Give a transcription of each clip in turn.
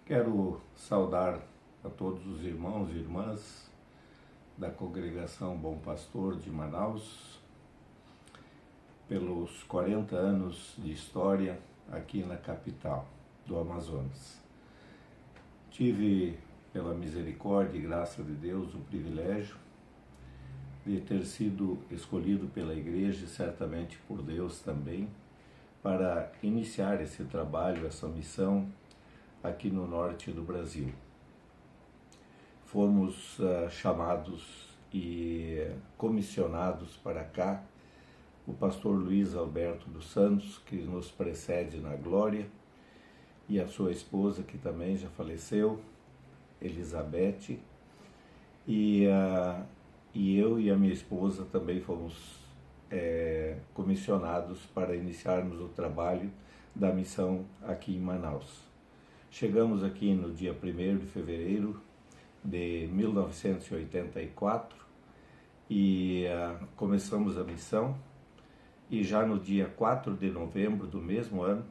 Quero saudar a todos os irmãos e irmãs da Congregação Bom Pastor de Manaus pelos 40 anos de história aqui na capital do Amazonas. Tive, pela misericórdia e graça de Deus, o privilégio de ter sido escolhido pela Igreja e certamente por Deus também para iniciar esse trabalho, essa missão aqui no norte do Brasil. Fomos chamados e comissionados para cá o pastor Luiz Alberto dos Santos, que nos precede na glória, e a sua esposa, que também já faleceu, Elizabeth, e eu e a minha esposa também fomos comissionados para iniciarmos o trabalho da missão aqui em Manaus. Chegamos aqui no dia 1º de fevereiro de 1984 e começamos a missão, e já no dia 4 de novembro do mesmo ano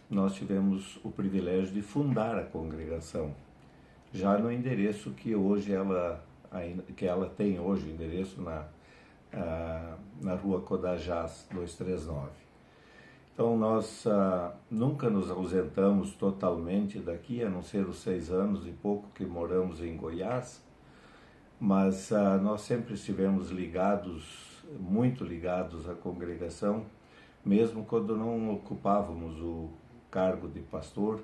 nós tivemos o privilégio de fundar a congregação, já no endereço que hoje ela tem hoje, o endereço na rua Codajás 239. Então nós nunca nos ausentamos totalmente daqui, a não ser os 6 anos e pouco que moramos em Goiás, mas nós sempre estivemos ligados, muito ligados à congregação, mesmo quando não ocupávamos o cargo de pastor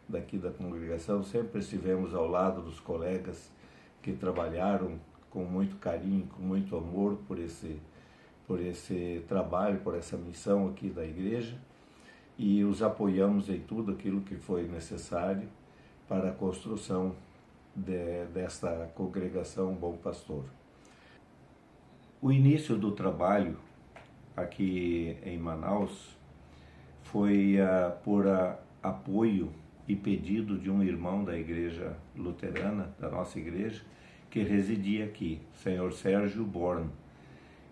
daqui da congregação, sempre estivemos ao lado dos colegas que trabalharam com muito carinho, com muito amor por esse trabalho, por essa missão aqui da igreja, e os apoiamos em tudo aquilo que foi necessário para a construção desta congregação Bom Pastor. O início do trabalho aqui em Manaus foi por apoio e pedido de um irmão da igreja luterana, da nossa igreja, que residia aqui, o senhor Sérgio Born.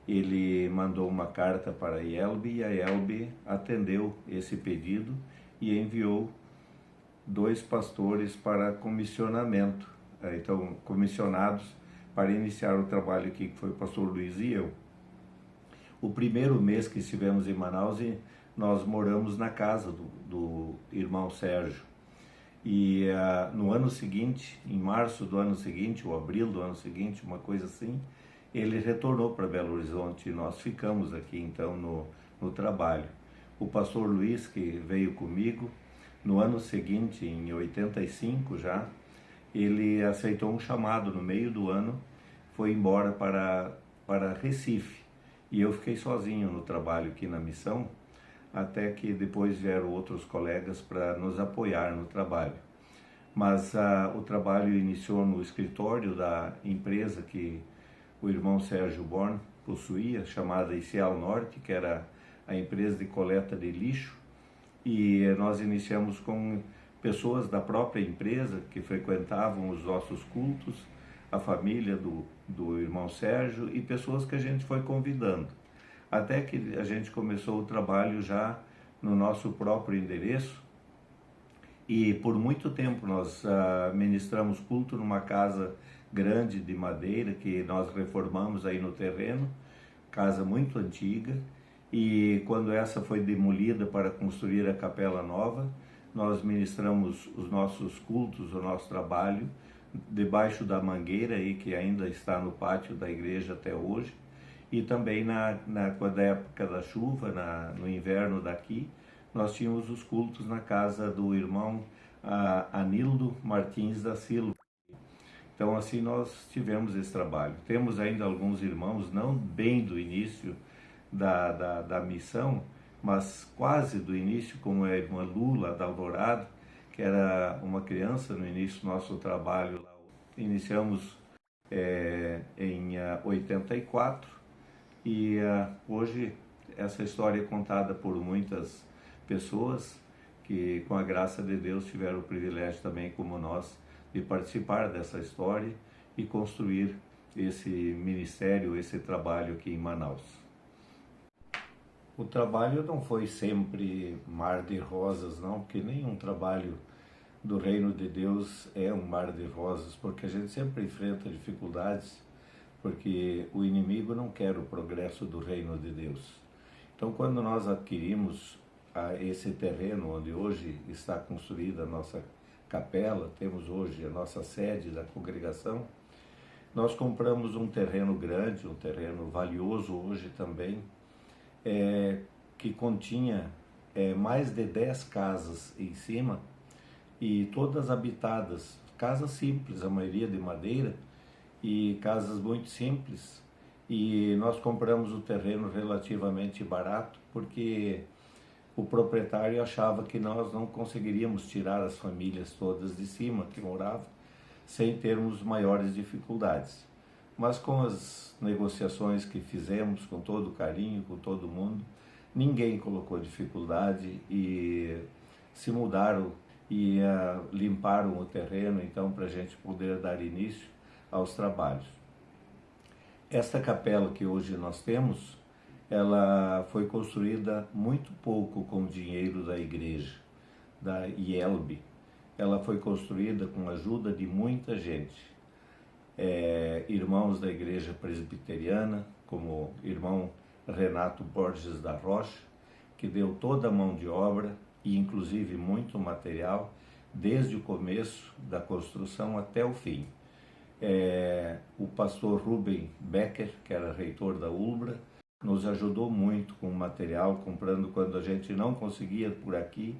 Ele mandou uma carta para a IELB e a IELB atendeu esse pedido e enviou 2 pastores para comissionamento, então comissionados para iniciar o trabalho aqui, que foi o pastor Luiz e eu. O primeiro mês que estivemos em Manaus, nós moramos na casa do irmão Sérgio. E no ano seguinte, em março do ano seguinte, ou abril do ano seguinte, uma coisa assim, ele retornou para Belo Horizonte e nós ficamos aqui então no trabalho. O pastor Luiz, que veio comigo, no ano seguinte, em 85 já, ele aceitou um chamado no meio do ano, foi embora para Recife, e eu fiquei sozinho no trabalho aqui na missão, até que depois vieram outros colegas para nos apoiar no trabalho. Mas o trabalho iniciou no escritório da empresa que o irmão Sérgio Born possuía, chamada ICEAL Norte, que era a empresa de coleta de lixo, e nós iniciamos com pessoas da própria empresa que frequentavam os nossos cultos, a família do irmão Sérgio e pessoas que a gente foi convidando, até que a gente começou o trabalho já no nosso próprio endereço, e por muito tempo nós ministramos culto numa casa grande de madeira que nós reformamos aí no terreno, casa muito antiga, e quando essa foi demolida para construir a capela nova, nós ministramos os nossos cultos, o nosso trabalho, debaixo da mangueira aí, que ainda está no pátio da igreja até hoje, e também quando é época da chuva, no inverno daqui, nós tínhamos os cultos na casa do irmão Anildo Martins da Silva. Então assim nós tivemos esse trabalho. Temos ainda alguns irmãos, não bem do início da missão, mas quase do início, como é a irmã Lula da Alvorada, que era uma criança no início do nosso trabalho. Iniciamos em 84 e hoje essa história é contada por muitas pessoas que, com a graça de Deus, tiveram o privilégio também, como nós, de participar dessa história e construir esse ministério, esse trabalho aqui em Manaus. O trabalho não foi sempre mar de rosas, não, porque nenhum trabalho do reino de Deus é um mar de rosas, porque a gente sempre enfrenta dificuldades, porque o inimigo não quer o progresso do reino de Deus. Então, quando nós adquirimos esse terreno onde hoje está construída a nossa capela, temos hoje a nossa sede da congregação, nós compramos um terreno grande, um terreno valioso hoje também, que continha mais de 10 casas em cima, e todas habitadas, casas simples, a maioria de madeira, e casas muito simples. E nós compramos o terreno relativamente barato, porque o proprietário achava que nós não conseguiríamos tirar as famílias todas de cima que moravam, sem termos maiores dificuldades. Mas com as negociações que fizemos, com todo carinho, com todo mundo, ninguém colocou dificuldade e se mudaram e limparam o terreno, então, para a gente poder dar início aos trabalhos. Esta capela que hoje nós temos, ela foi construída muito pouco com o dinheiro da igreja, da IELB. Ela foi construída com a ajuda de muita gente. Irmãos da igreja presbiteriana, como o irmão Renato Borges da Rocha, que deu toda a mão de obra e inclusive muito material, desde o começo da construção até o fim. O pastor Rubem Becker, que era reitor da ULBRA, nos ajudou muito com o material, comprando quando a gente não conseguia por aqui,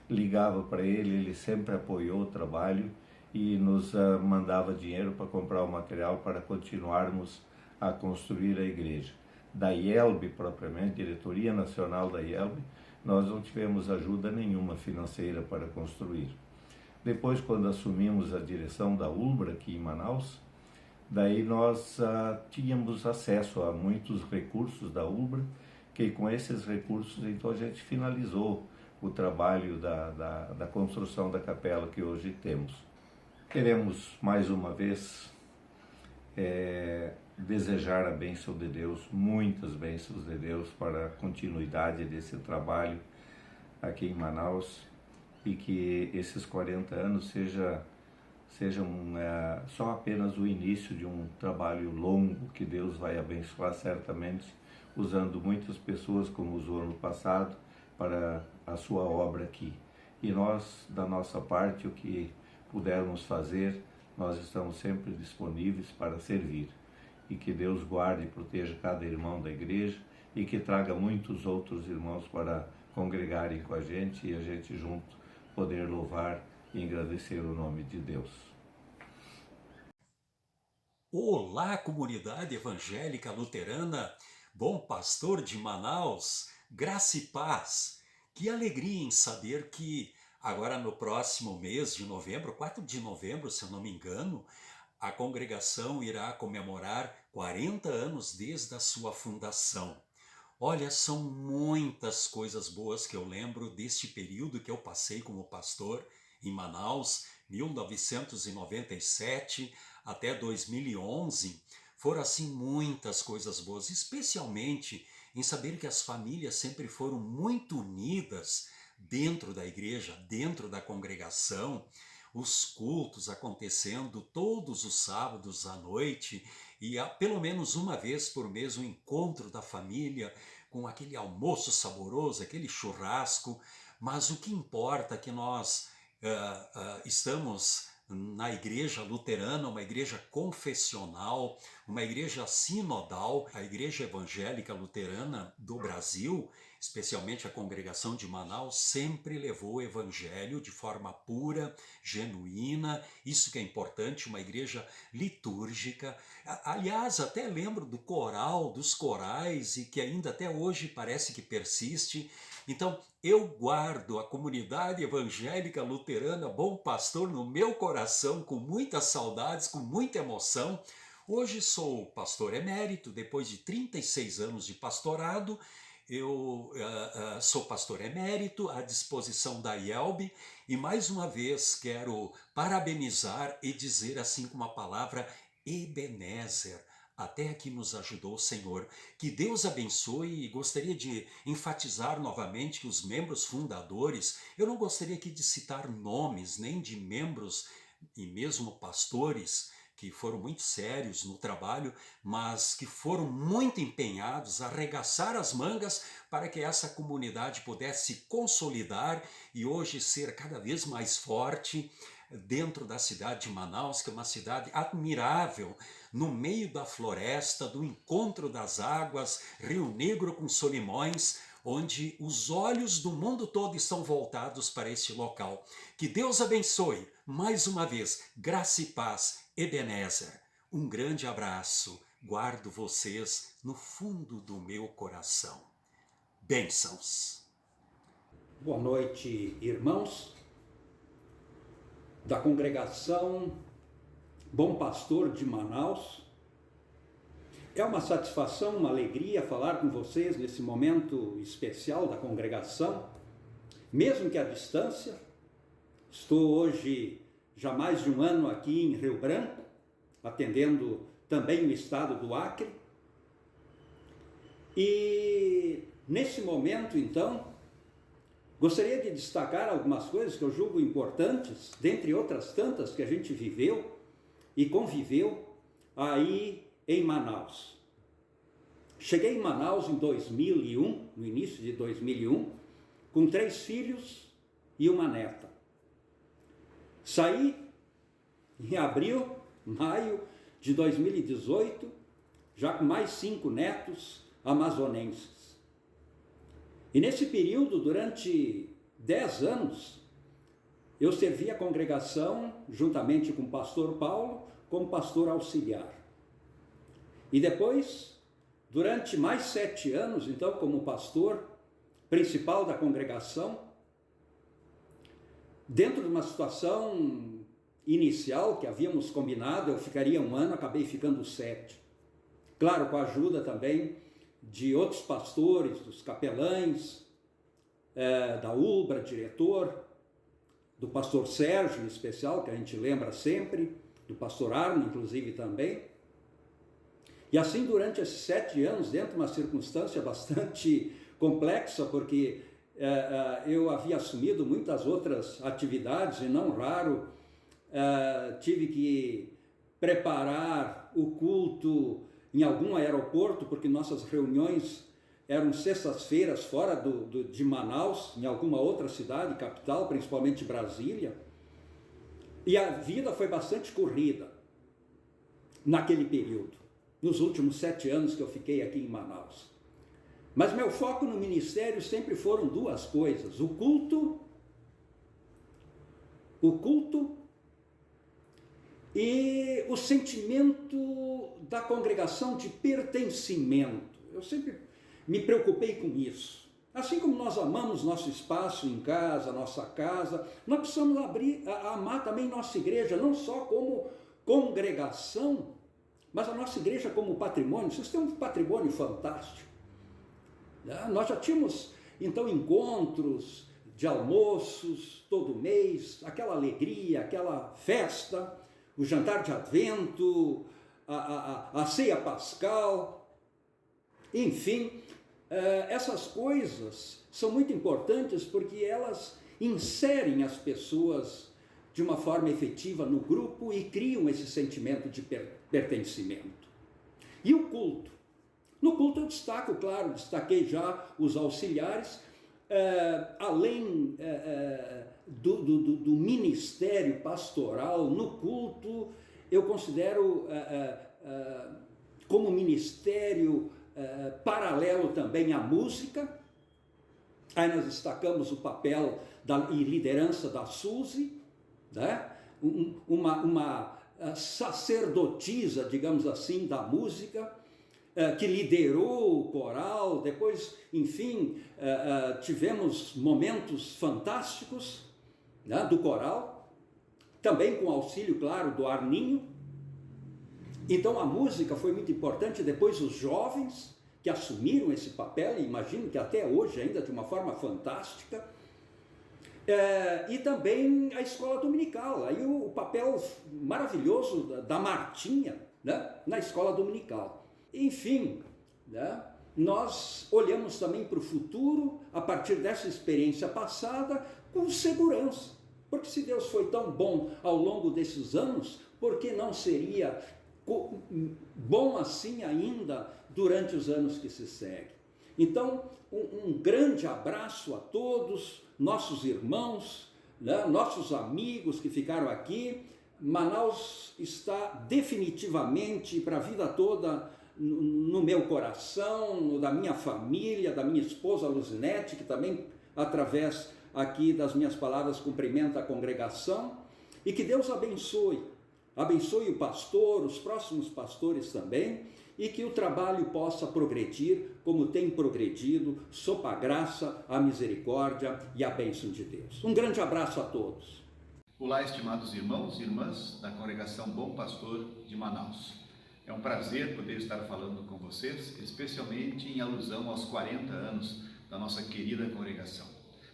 ligava para ele, ele sempre apoiou o trabalho e nos mandava dinheiro para comprar o material para continuarmos a construir a igreja. Da IELB propriamente, Diretoria Nacional da IELB, nós não tivemos ajuda nenhuma financeira para construir. Depois, quando assumimos a direção da ULBRA aqui em Manaus, daí nós tínhamos acesso a muitos recursos da ULBRA, que com esses recursos, então, a gente finalizou o trabalho da construção da capela que hoje temos. Queremos, mais uma vez, desejar a bênção de Deus, muitas bênçãos de Deus para a continuidade desse trabalho aqui em Manaus, e que esses 40 anos sejam só apenas o início de um trabalho longo que Deus vai abençoar certamente, usando muitas pessoas como usou no passado para a sua obra aqui. E nós, da nossa parte, o que pudermos fazer, nós estamos sempre disponíveis para servir. E que Deus guarde e proteja cada irmão da igreja e que traga muitos outros irmãos para congregarem com a gente e a gente junto poder louvar e agradecer o nome de Deus. Olá, comunidade evangélica luterana, bom pastor de Manaus, graça e paz. Que alegria em saber que agora no próximo mês de novembro, 4 de novembro, se eu não me engano, a congregação irá comemorar 40 anos desde a sua fundação. Olha, são muitas coisas boas que eu lembro deste período que eu passei como pastor em Manaus, 1997 até 2011. Foram assim muitas coisas boas, especialmente em saber que as famílias sempre foram muito unidas dentro da igreja, dentro da congregação, os cultos acontecendo todos os sábados à noite e pelo menos uma vez por mês o encontro da família com aquele almoço saboroso, aquele churrasco. Mas o que importa é que nós estamos na igreja luterana, uma igreja confessional, uma igreja sinodal, a igreja evangélica luterana do Brasil, especialmente a congregação de Manaus, sempre levou o evangelho de forma pura, genuína, isso que é importante, uma igreja litúrgica. Aliás, até lembro do coral, dos corais, e que ainda até hoje parece que persiste. Então, eu guardo a comunidade evangélica luterana Bom Pastor no meu coração com muitas saudades, com muita emoção. Hoje sou pastor emérito, depois de 36 anos de pastorado, eu sou pastor emérito à disposição da IELB e mais uma vez quero parabenizar e dizer assim com uma palavra Ebenezer, Até aqui nos ajudou, Senhor. Que Deus abençoe, e gostaria de enfatizar novamente que os membros fundadores, eu não gostaria aqui de citar nomes, nem de membros e mesmo pastores, que foram muito sérios no trabalho, mas que foram muito empenhados a arregaçar as mangas para que essa comunidade pudesse se consolidar e hoje ser cada vez mais forte dentro da cidade de Manaus, que é uma cidade admirável, no meio da floresta, do encontro das águas, Rio Negro com Solimões, onde os olhos do mundo todo estão voltados para este local. Que Deus abençoe, mais uma vez, graça e paz, Ebenezer. Um grande abraço, guardo vocês no fundo do meu coração. Bênçãos. Boa noite, irmãos da congregação Bom Pastor de Manaus. É uma satisfação, uma alegria falar com vocês nesse momento especial da congregação, mesmo que à distância. Estou hoje já mais de um ano aqui em Rio Branco, atendendo também o estado do Acre. E nesse momento, então, gostaria de destacar algumas coisas que eu julgo importantes, dentre outras tantas que a gente viveu e conviveu aí em Manaus. Cheguei em Manaus em 2001, no início de 2001, com 3 filhos e uma neta. Saí em abril, maio de 2018, já com mais 5 netos amazonenses. E nesse período, durante 10 anos, eu servi a congregação, juntamente com o pastor Paulo, como pastor auxiliar. E depois, durante mais 7 anos, então, como pastor principal da congregação, dentro de uma situação inicial que havíamos combinado, eu ficaria 1 ano, acabei ficando 7. Claro, com a ajuda também de outros pastores, dos capelães, da UBRA, diretor, do pastor Sérgio, em especial, que a gente lembra sempre, do pastor Arno, inclusive, também. E assim, durante esses 7 anos, dentro de uma circunstância bastante complexa, porque eu havia assumido muitas outras atividades, e não raro tive que preparar o culto em algum aeroporto, porque nossas reuniões eram sextas-feiras fora de Manaus, em alguma outra cidade, capital, principalmente Brasília. E a vida foi bastante corrida naquele período, nos últimos 7 anos que eu fiquei aqui em Manaus. Mas meu foco no ministério sempre foram 2 coisas: o culto e o sentimento da congregação de pertencimento. Eu sempre me preocupei com isso. Assim como nós amamos nosso espaço em casa, nossa casa, nós precisamos amar também nossa igreja, não só como congregação, mas a nossa igreja como patrimônio. Vocês têm um patrimônio fantástico. Nós já tínhamos, então, encontros de almoços todo mês, aquela alegria, aquela festa, o jantar de advento, a ceia pascal, enfim, essas coisas são muito importantes porque elas inserem as pessoas de uma forma efetiva no grupo e criam esse sentimento de pertencimento. E o culto? No culto eu destaco, claro, destaquei já os auxiliares, além do ministério pastoral. No culto eu considero como ministério paralelo também a música. Aí nós destacamos o papel e liderança da Suzy, né? uma sacerdotisa, digamos assim, da música, que liderou o coral. Depois, enfim, tivemos momentos fantásticos, né, do coral, também com auxílio, claro, do Arninho. Então a música foi muito importante. Depois os jovens que assumiram esse papel, e imagino que até hoje ainda de uma forma fantástica, e também a escola dominical. Aí o papel maravilhoso da Martinha, né, na escola dominical. Enfim, né, nós olhamos também para o futuro, a partir dessa experiência passada, com segurança. Porque se Deus foi tão bom ao longo desses anos, por que não seria bom assim ainda durante os anos que se seguem? Então, um grande abraço a todos, nossos irmãos, né, nossos amigos que ficaram aqui. Manaus está definitivamente para a vida toda no meu coração, da minha família, da minha esposa Luzinete, que também, através aqui das minhas palavras, cumprimenta a congregação, e que Deus abençoe o pastor, os próximos pastores também, e que o trabalho possa progredir como tem progredido, sob a graça, a misericórdia e a bênção de Deus. Um grande abraço a todos. Olá, estimados irmãos e irmãs da Congregação Bom Pastor de Manaus. É um prazer poder estar falando com vocês, especialmente em alusão aos 40 anos da nossa querida congregação.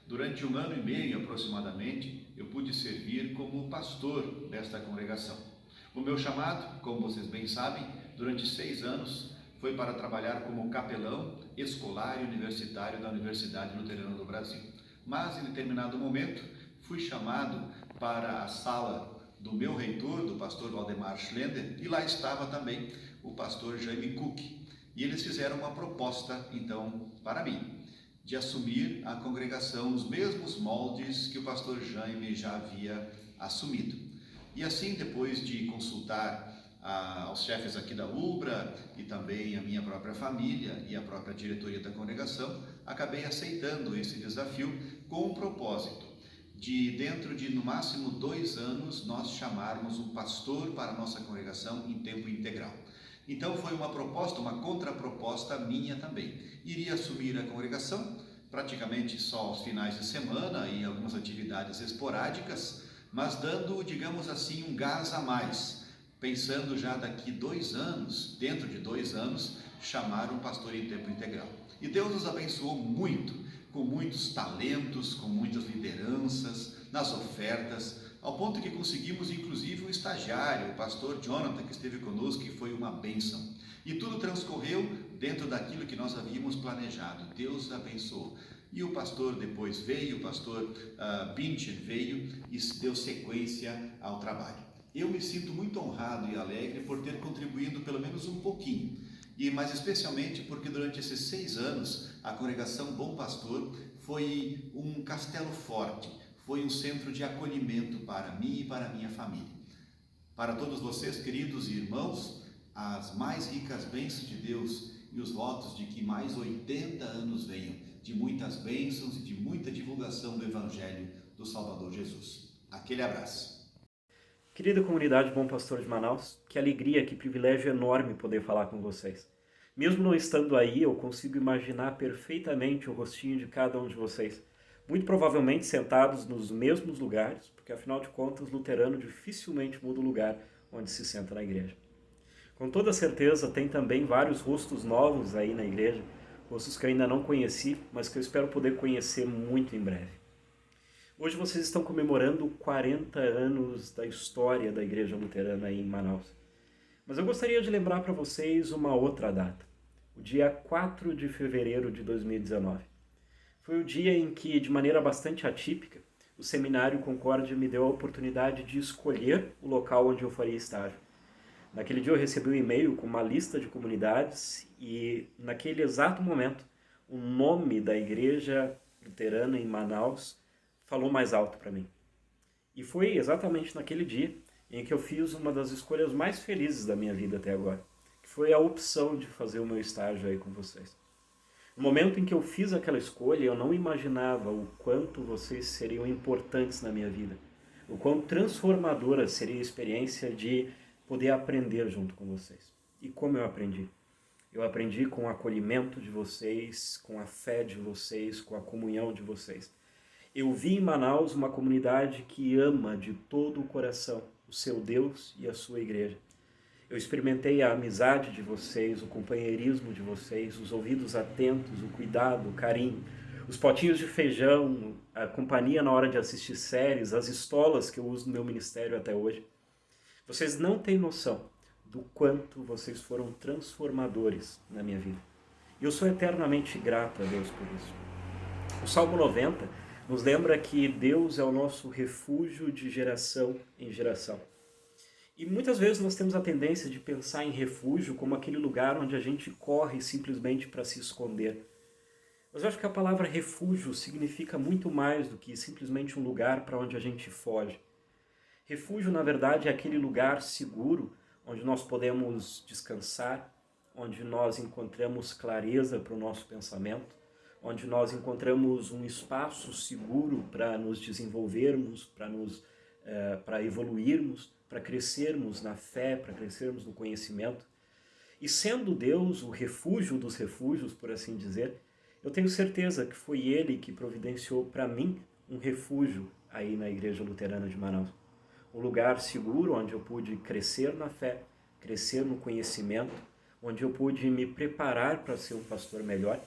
Durante 1 ano e meio aproximadamente, eu pude servir como pastor desta congregação. O meu chamado, como vocês bem sabem, durante 6 anos, foi para trabalhar como capelão escolar e universitário da Universidade Luterana do Brasil. Mas, em determinado momento, fui chamado para a sala do meu reitor, do pastor Waldemar Schlender, e lá estava também o pastor Jaime Cook. E eles fizeram uma proposta, então, para mim, de assumir a congregação nos mesmos moldes que o pastor Jaime já havia assumido. E assim, depois de consultar aos chefes aqui da UBRA e também a minha própria família e a própria diretoria da congregação, acabei aceitando esse desafio com um propósito de, dentro de no máximo 2 anos, nós chamarmos um pastor para a nossa congregação em tempo integral. Então foi uma proposta, uma contraproposta minha também. Iria assumir a congregação praticamente só aos finais de semana e algumas atividades esporádicas, mas dando, digamos assim, um gás a mais, pensando já daqui 2 anos, dentro de 2 anos, chamar um pastor em tempo integral. E Deus nos abençoou muito, com muitos talentos, com muitas lideranças, nas ofertas, ao ponto que conseguimos inclusive um estagiário, o pastor Jonathan, que esteve conosco, que foi uma bênção. E tudo transcorreu dentro daquilo que nós havíamos planejado. Deus abençoou. E o pastor depois veio, o pastor Pincher veio e deu sequência ao trabalho. Eu me sinto muito honrado e alegre por ter contribuído pelo menos um pouquinho. E mais especialmente porque durante esses 6 anos a congregação Bom Pastor foi um castelo forte, foi um centro de acolhimento para mim e para a minha família. Para todos vocês, queridos irmãos, as mais ricas bênçãos de Deus e os votos de que mais 80 anos venham, de muitas bênçãos e de muita divulgação do Evangelho do Salvador Jesus. Aquele abraço. Querida comunidade Bom Pastor de Manaus, que alegria, que privilégio enorme poder falar com vocês. Mesmo não estando aí, eu consigo imaginar perfeitamente o rostinho de cada um de vocês. Muito provavelmente sentados nos mesmos lugares, porque afinal de contas, luterano dificilmente muda o lugar onde se senta na igreja. Com toda certeza, tem também vários rostos novos aí na igreja, rostos que eu ainda não conheci, mas que eu espero poder conhecer muito em breve. Hoje vocês estão comemorando 40 anos da história da Igreja Luterana aí em Manaus. Mas eu gostaria de lembrar para vocês uma outra data, o dia 4 de fevereiro de 2019. Foi o dia em que, de maneira bastante atípica, o Seminário Concórdia me deu a oportunidade de escolher o local onde eu faria estágio. Naquele dia eu recebi um e-mail com uma lista de comunidades e, naquele exato momento, o nome da Igreja Luterana em Manaus falou mais alto para mim. E foi exatamente naquele dia em que eu fiz uma das escolhas mais felizes da minha vida até agora, que foi a opção de fazer o meu estágio aí com vocês. No momento em que eu fiz aquela escolha, eu não imaginava o quanto vocês seriam importantes na minha vida, o quão transformadora seria a experiência de poder aprender junto com vocês. E como eu aprendi? Eu aprendi com o acolhimento de vocês, com a fé de vocês, com a comunhão de vocês. Eu vi em Manaus uma comunidade que ama de todo o coração o seu Deus e a sua igreja. Eu experimentei a amizade de vocês, o companheirismo de vocês, os ouvidos atentos, o cuidado, o carinho, os potinhos de feijão, a companhia na hora de assistir séries, as estolas que eu uso no meu ministério até hoje. Vocês não têm noção do quanto vocês foram transformadores na minha vida. E eu sou eternamente grato a Deus por isso. O Salmo 90 nos lembra que Deus é o nosso refúgio de geração em geração. E muitas vezes nós temos a tendência de pensar em refúgio como aquele lugar onde a gente corre simplesmente para se esconder. Mas eu acho que a palavra refúgio significa muito mais do que simplesmente um lugar para onde a gente foge. Refúgio, na verdade, é aquele lugar seguro onde nós podemos descansar, onde nós encontramos clareza para o nosso pensamento, onde nós encontramos um espaço seguro para nos desenvolvermos, para evoluirmos, para crescermos na fé, para crescermos no conhecimento. E sendo Deus o refúgio dos refúgios, por assim dizer, eu tenho certeza que foi Ele que providenciou para mim um refúgio aí na Igreja Luterana de Manaus. Um lugar seguro onde eu pude crescer na fé, crescer no conhecimento, onde eu pude me preparar para ser um pastor melhor.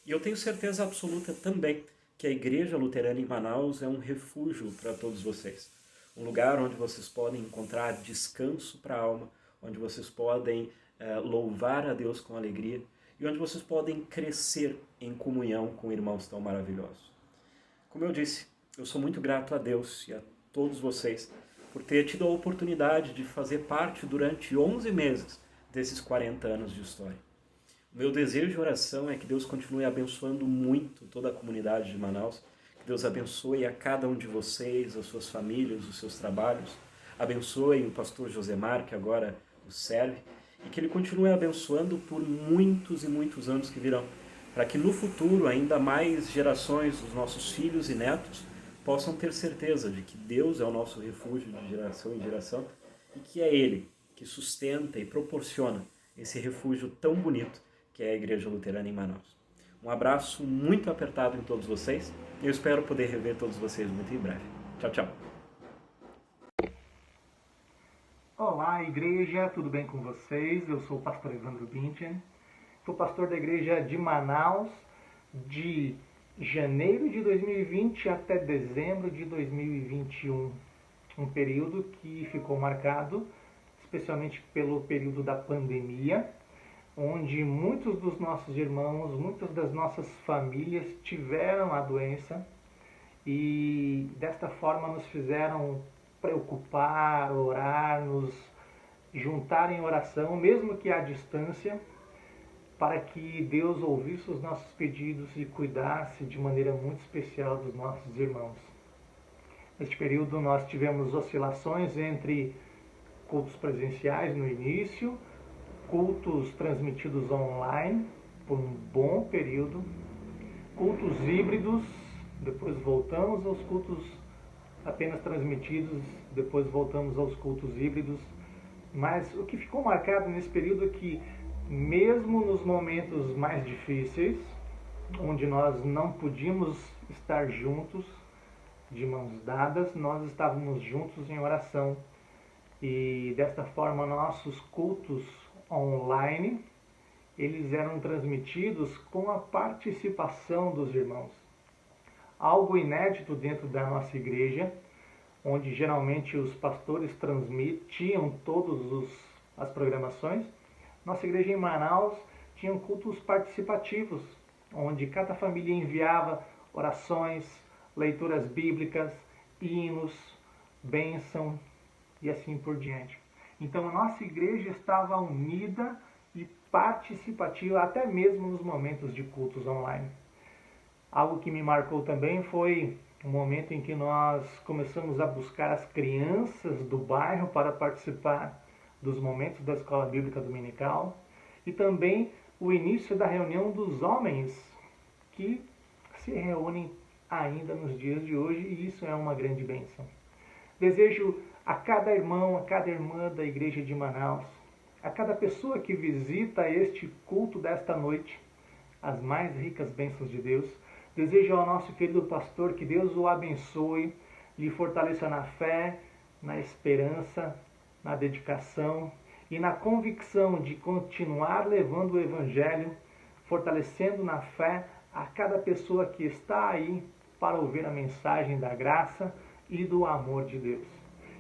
E eu tenho certeza absoluta também que a Igreja Luterana em Manaus é um refúgio para todos vocês. Um lugar onde vocês podem encontrar descanso para a alma, onde vocês podem louvar a Deus com alegria e onde vocês podem crescer em comunhão com irmãos tão maravilhosos. Como eu disse, eu sou muito grato a Deus e a todos vocês por ter tido a oportunidade de fazer parte durante 11 meses desses 40 anos de história. O meu desejo e oração é que Deus continue abençoando muito toda a comunidade de Manaus, que Deus abençoe a cada um de vocês, as suas famílias, os seus trabalhos, abençoe o pastor Josemar, que agora o serve, e que ele continue abençoando por muitos e muitos anos que virão, para que no futuro ainda mais gerações dos nossos filhos e netos possam ter certeza de que Deus é o nosso refúgio de geração em geração e que é Ele que sustenta e proporciona esse refúgio tão bonito que é a Igreja Luterana em Manaus. Um abraço muito apertado em todos vocês e eu espero poder rever todos vocês muito em breve. Tchau, tchau. Olá, igreja, tudo bem com vocês? Eu sou o pastor Evandro Binchen, sou pastor da igreja de Manaus de janeiro de 2020 até dezembro de 2021, um período que ficou marcado especialmente pelo período da pandemia, onde muitos dos nossos irmãos, muitas das nossas famílias tiveram a doença e desta forma nos fizeram preocupar, orar, nos juntar em oração, mesmo que à distância, para que Deus ouvisse os nossos pedidos e cuidasse de maneira muito especial dos nossos irmãos. Neste período nós tivemos oscilações entre cultos presenciais no início, cultos transmitidos online por um bom período, cultos híbridos, depois voltamos aos cultos apenas transmitidos, depois voltamos aos cultos híbridos. Mas o que ficou marcado nesse período é que, mesmo nos momentos mais difíceis, onde nós não podíamos estar juntos, de mãos dadas, nós estávamos juntos em oração. E desta forma, nossos cultos online, eles eram transmitidos com a participação dos irmãos. Algo inédito dentro da nossa igreja, onde geralmente os pastores transmitiam todas as programações. Nossa igreja em Manaus tinha cultos participativos, onde cada família enviava orações, leituras bíblicas, hinos, bênção e assim por diante. Então a nossa igreja estava unida e participativa até mesmo nos momentos de cultos online. Algo que me marcou também foi o momento em que nós começamos a buscar as crianças do bairro para participar dos momentos da escola bíblica dominical e também o início da reunião dos homens que se reúnem ainda nos dias de hoje, e isso é uma grande bênção. Desejo a cada irmão, a cada irmã da igreja de Manaus, a cada pessoa que visita este culto desta noite, as mais ricas bênçãos de Deus. Desejo ao nosso querido pastor que Deus o abençoe, lhe fortaleça na fé, na esperança, na dedicação e na convicção de continuar levando o Evangelho, fortalecendo na fé a cada pessoa que está aí para ouvir a mensagem da graça e do amor de Deus.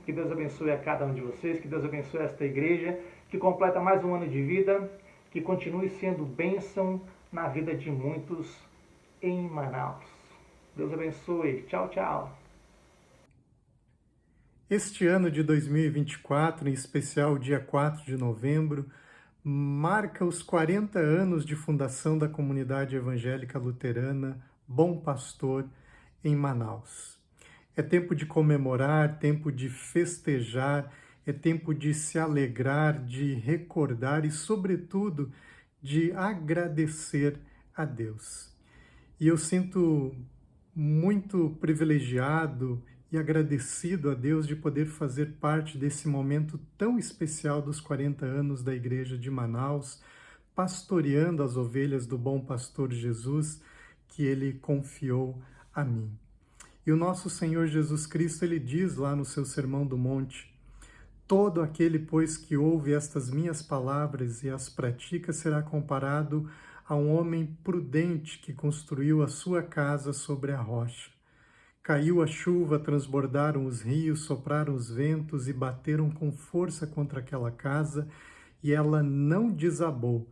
Que Deus abençoe a cada um de vocês, que Deus abençoe esta igreja, que que completa mais um ano de vida, que continue sendo bênção na vida de muitos em Manaus. Deus abençoe. Tchau, tchau. Este ano de 2024, em especial o dia 4 de novembro, marca os 40 anos de fundação da comunidade evangélica luterana Bom Pastor em Manaus. É tempo de comemorar, tempo de festejar, é tempo de se alegrar, de recordar e, sobretudo, de agradecer a Deus. E eu sinto muito privilegiado e agradecido a Deus de poder fazer parte desse momento tão especial dos 40 anos da Igreja de Manaus, pastoreando as ovelhas do bom pastor Jesus, que Ele confiou a mim. E o nosso Senhor Jesus Cristo, Ele diz lá no seu Sermão do Monte: todo aquele, pois, que ouve estas minhas palavras e as pratica, será comparado a um homem prudente que construiu a sua casa sobre a rocha. Caiu a chuva, transbordaram os rios, sopraram os ventos e bateram com força contra aquela casa, e ela não desabou,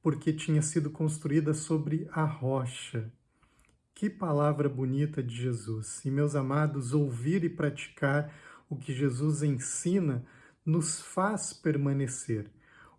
porque tinha sido construída sobre a rocha. Que palavra bonita de Jesus! E, meus amados, ouvir e praticar o que Jesus ensina nos faz permanecer.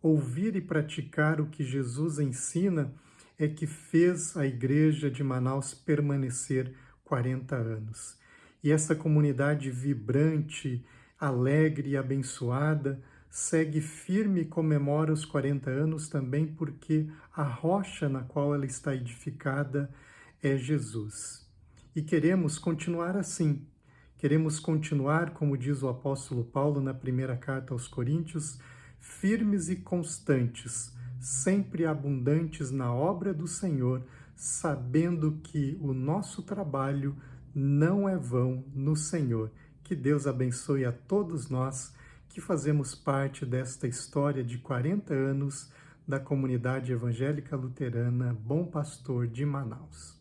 Ouvir e praticar o que Jesus ensina é que fez a Igreja de Manaus permanecer 40 anos. E essa comunidade vibrante, alegre e abençoada segue firme e comemora os 40 anos também porque a rocha na qual ela está edificada é Jesus. E queremos continuar assim. Queremos continuar, como diz o apóstolo Paulo na primeira carta aos Coríntios, firmes e constantes, sempre abundantes na obra do Senhor, sabendo que o nosso trabalho não é vão no Senhor. Que Deus abençoe a todos nós que fazemos parte desta história de 40 anos da comunidade evangélica luterana Bom Pastor de Manaus.